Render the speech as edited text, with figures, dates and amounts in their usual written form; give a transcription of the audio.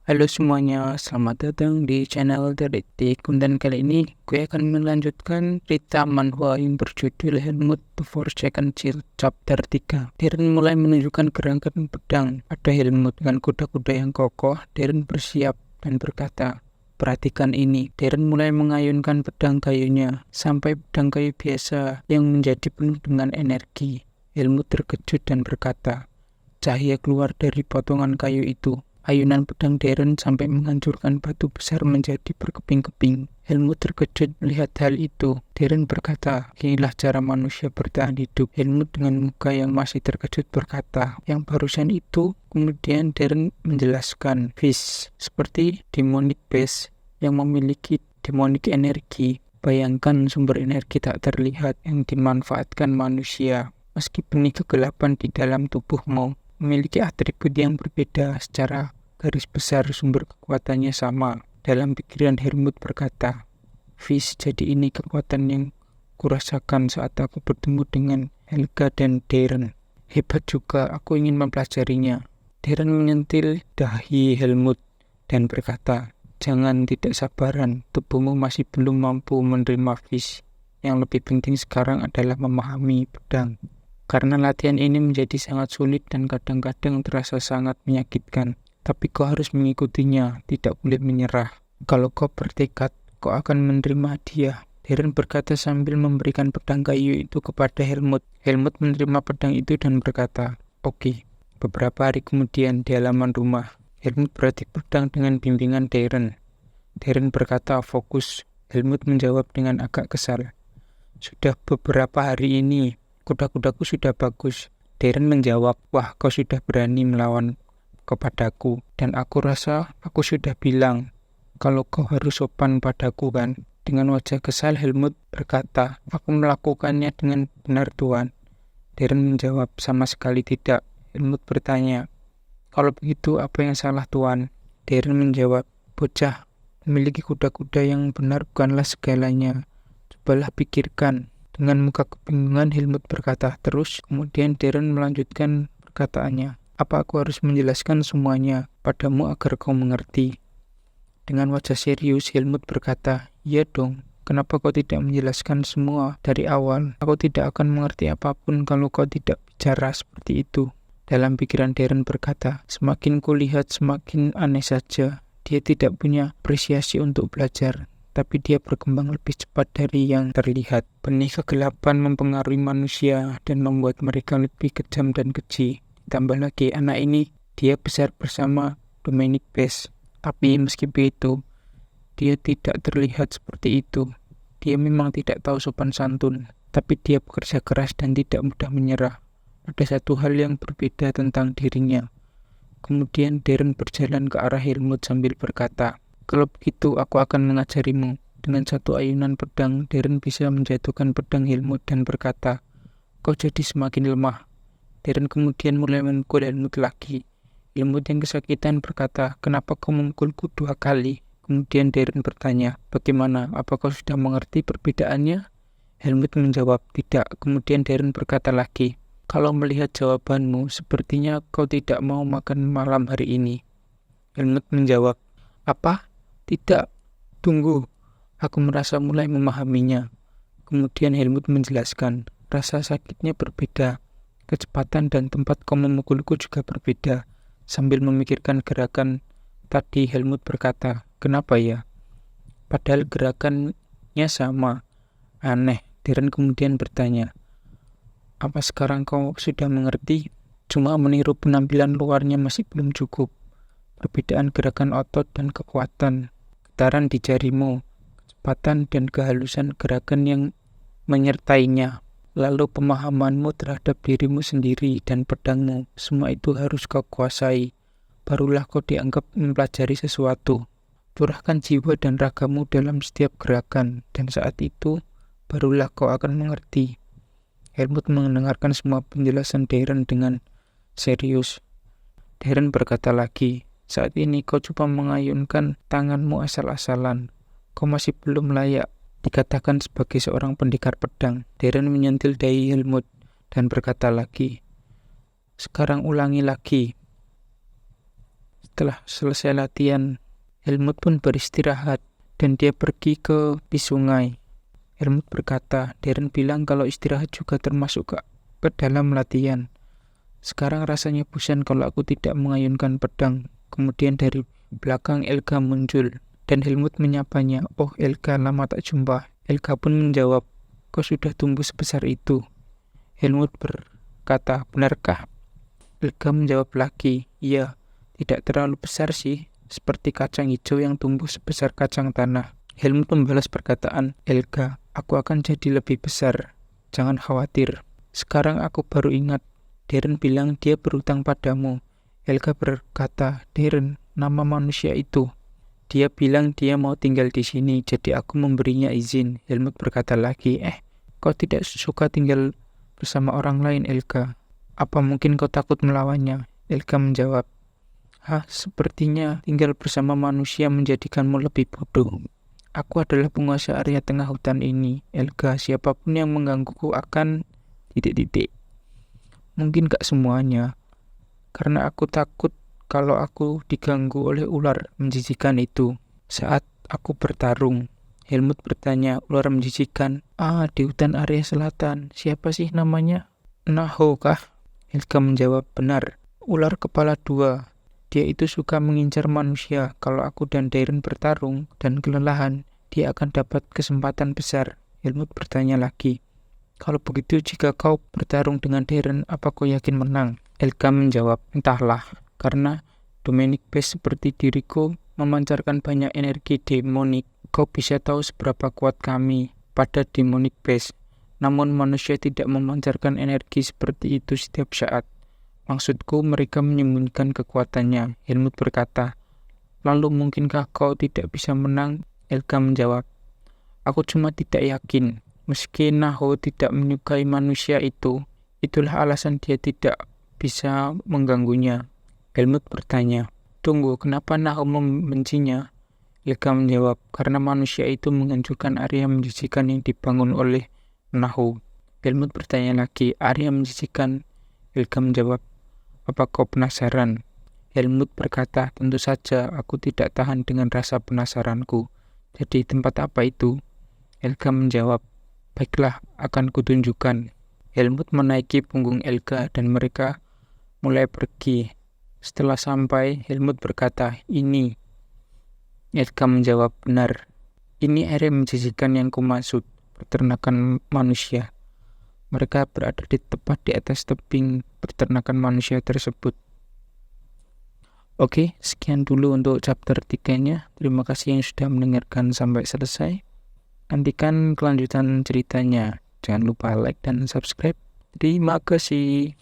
Halo semuanya, selamat datang di channel Detektif. Dan kali ini gue akan melanjutkan cerita manhwa yang berjudul Helmut Before Second Child Chapter 3. Darren mulai menunjukkan gerakan pedang pada Helmut dengan kuda-kuda yang kokoh. Darren bersiap dan berkata, "Perhatikan ini." Darren mulai mengayunkan pedang kayunya sampai pedang kayu biasa yang menjadi penuh dengan energi. Helmut terkejut dan berkata, "Cahaya keluar dari potongan kayu itu." Ayunan pedang Darren sampai menghancurkan batu besar menjadi berkeping-keping. Helmut terkejut melihat hal itu. Darren berkata, "Inilah cara manusia bertahan hidup." Helmut dengan muka yang masih terkejut berkata, "Yang barusan itu." Kemudian Darren menjelaskan, "Fish, seperti demonic beast yang memiliki demonic energi. Bayangkan sumber energi tak terlihat yang dimanfaatkan manusia. Meski benih kegelapan di dalam tubuhmu memiliki atribut yang berbeda, secara garis besar sumber kekuatannya sama." Dalam pikiran Helmut berkata, "Fish, jadi ini kekuatan yang kurasakan saat aku bertemu dengan Helga dan Darren. Hebat juga, aku ingin mempelajarinya." Darren menyentil dahi Helmut dan berkata, "Jangan tidak sabaran, tubuhmu masih belum mampu menerima Fish. Yang lebih penting sekarang adalah memahami pedang. Karena latihan ini menjadi sangat sulit dan kadang-kadang terasa sangat menyakitkan. Tapi kau harus mengikutinya, tidak boleh menyerah. Kalau kau bertekad, kau akan menerima hadiah." Darren berkata sambil memberikan pedang kayu itu kepada Helmut. Helmut menerima pedang itu dan berkata, "Oke." Beberapa hari kemudian di halaman rumah, Helmut berlatih pedang dengan bimbingan Darren. Darren berkata, "Fokus." Helmut menjawab dengan agak kesal, "Sudah beberapa hari ini kuda-kudaku sudah bagus." Darren menjawab, "Wah, kau sudah berani melawan kepadaku. Dan aku rasa aku sudah bilang kalau kau harus sopan padaku, kan?" Dengan wajah kesal, Helmut berkata, "Aku melakukannya dengan benar, Tuan." Darren menjawab, "Sama sekali tidak." Helmut bertanya, "Kalau begitu, apa yang salah, Tuan?" Darren menjawab, "Bocah, memiliki kuda-kuda yang benar bukanlah segalanya. Cobalah pikirkan." Dengan muka kebingungan, Helmut berkata terus. Kemudian Darren melanjutkan perkataannya, "Apa aku harus menjelaskan semuanya padamu agar kau mengerti?" Dengan wajah serius, Helmut berkata, "Iya dong. Kenapa kau tidak menjelaskan semua dari awal? Aku tidak akan mengerti apapun kalau kau tidak bicara seperti itu." Dalam pikiran Darren berkata, "Semakin kulihat semakin aneh saja. Dia tidak punya apresiasi untuk belajar, tapi dia berkembang lebih cepat dari yang terlihat. Benih kegelapan mempengaruhi manusia dan membuat mereka lebih kejam dan keji. Ditambah lagi, anak ini dia besar bersama Dominic Best. Tapi meski begitu, dia tidak terlihat seperti itu. Dia memang tidak tahu sopan santun, tapi dia bekerja keras dan tidak mudah menyerah. Ada satu hal yang berbeda tentang dirinya." Kemudian Darren berjalan ke arah Helmut sambil berkata, "Kalau begitu, aku akan mengajarimu." Dengan satu ayunan pedang, Darren bisa menjatuhkan pedang Helmut dan berkata, "Kau jadi semakin lemah." Darren kemudian mulai memukul Helmut lagi. Helmut yang kesakitan berkata, "Kenapa kau memukulku 2 kali?" Kemudian Darren bertanya, "Bagaimana? Apa kau sudah mengerti perbedaannya?" Helmut menjawab, "Tidak." Kemudian Darren berkata lagi, "Kalau melihat jawabanmu, sepertinya kau tidak mau makan malam hari ini." Helmut menjawab, "Apa? Tidak. Tunggu. Aku merasa mulai memahaminya." Kemudian Helmut menjelaskan, "Rasa sakitnya berbeda. Kecepatan dan tempat kau memukulku juga berbeda." Sambil memikirkan gerakan tadi, Helmut berkata, "Kenapa ya? Padahal gerakannya sama. Aneh." Darren kemudian bertanya, "Apa sekarang kau sudah mengerti? Cuma meniru penampilan luarnya masih belum cukup. Perbedaan gerakan otot dan kekuatan, getaran di jarimu, kecepatan dan kehalusan gerakan yang menyertainya, lalu pemahamanmu terhadap dirimu sendiri dan pedangmu, semua itu harus kau kuasai. Barulah kau dianggap mempelajari sesuatu. Curahkan jiwa dan ragamu dalam setiap gerakan, dan saat itu barulah kau akan mengerti." Helmut mendengarkan semua penjelasan Darren dengan serius. Darren berkata lagi, "Saat ini kau cuma mengayunkan tanganmu asal-asalan. Kau masih belum layak dikatakan sebagai seorang pendekar pedang." Darren menyentil dahi Helmut dan berkata lagi, "Sekarang ulangi lagi." Setelah selesai latihan, Helmut pun beristirahat dan dia pergi ke sungai. Helmut berkata, Darren bilang kalau istirahat juga termasuk ke dalam latihan. Sekarang rasanya bosan kalau aku tidak mengayunkan pedang. Kemudian dari belakang Elga muncul dan Helmut menyapanya. Oh Elga, lama tak jumpa. Elga pun menjawab, kau sudah tumbuh sebesar itu. Helmut berkata, benarkah? Elga menjawab lagi, iya, tidak terlalu besar sih, seperti kacang hijau yang tumbuh sebesar kacang tanah. Helmut membalas perkataan Elga, aku akan jadi lebih besar, jangan khawatir. Sekarang aku baru ingat, Darren bilang dia berutang padamu. Elga berkata, Darren, nama manusia itu. Dia bilang dia mau tinggal di sini, jadi aku memberinya izin. Helmut berkata lagi, kau tidak suka tinggal bersama orang lain, Elga? Apa mungkin kau takut melawannya? Elga menjawab, sepertinya tinggal bersama manusia menjadikanmu lebih bodoh. Aku adalah penguasa area tengah hutan ini, Elga. Siapapun yang menggangguku akan... Mungkin gak semuanya, karena aku takut kalau aku diganggu oleh ular menjijikan itu. Saat aku bertarung, Helmut bertanya, ular menjijikan? Di hutan area selatan. Siapa sih namanya? Naho kah? Helga menjawab, benar. Ular kepala 2. Dia itu suka mengincar manusia. Kalau aku dan Darren bertarung dan kelelahan, dia akan dapat kesempatan besar. Helmut bertanya lagi, kalau begitu jika kau bertarung dengan Darren, apa kau yakin menang? Helga menjawab, entahlah, karena Demonic Beast seperti diriku memancarkan banyak energi demonik. Kau bisa tahu seberapa kuat kami pada Demonic Beast. Namun manusia tidak memancarkan energi seperti itu setiap saat. Maksudku mereka menyembunyikan kekuatannya. Helmut berkata, lalu mungkinkah kau tidak bisa menang? Helga menjawab, aku cuma tidak yakin. Meski Naho tidak menyukai manusia itu, itulah alasan dia tidak bisa mengganggunya. Helmut bertanya, tunggu, kenapa Naho membencinya? Helga menjawab, karena manusia itu menghancurkan area menjijikan yang dibangun oleh Naho. Helmut bertanya lagi, area menjijikan? Helga menjawab, apa kau penasaran? Helmut berkata, tentu saja, aku tidak tahan dengan rasa penasaranku. Jadi tempat apa itu? Helga menjawab, baiklah, akan kutunjukkan. Helmut menaiki punggung Helga dan mereka mulai pergi. Setelah sampai, Helmut berkata, ini. Helga menjawab, benar. Ini area menjijikan yang kumaksud, peternakan manusia. Mereka berada tepat di atas tebing peternakan manusia tersebut. Oke, sekian dulu untuk chapter 3-nya. Terima kasih yang sudah mendengarkan sampai selesai. Nantikan kelanjutan ceritanya. Jangan lupa like dan subscribe. Terima kasih.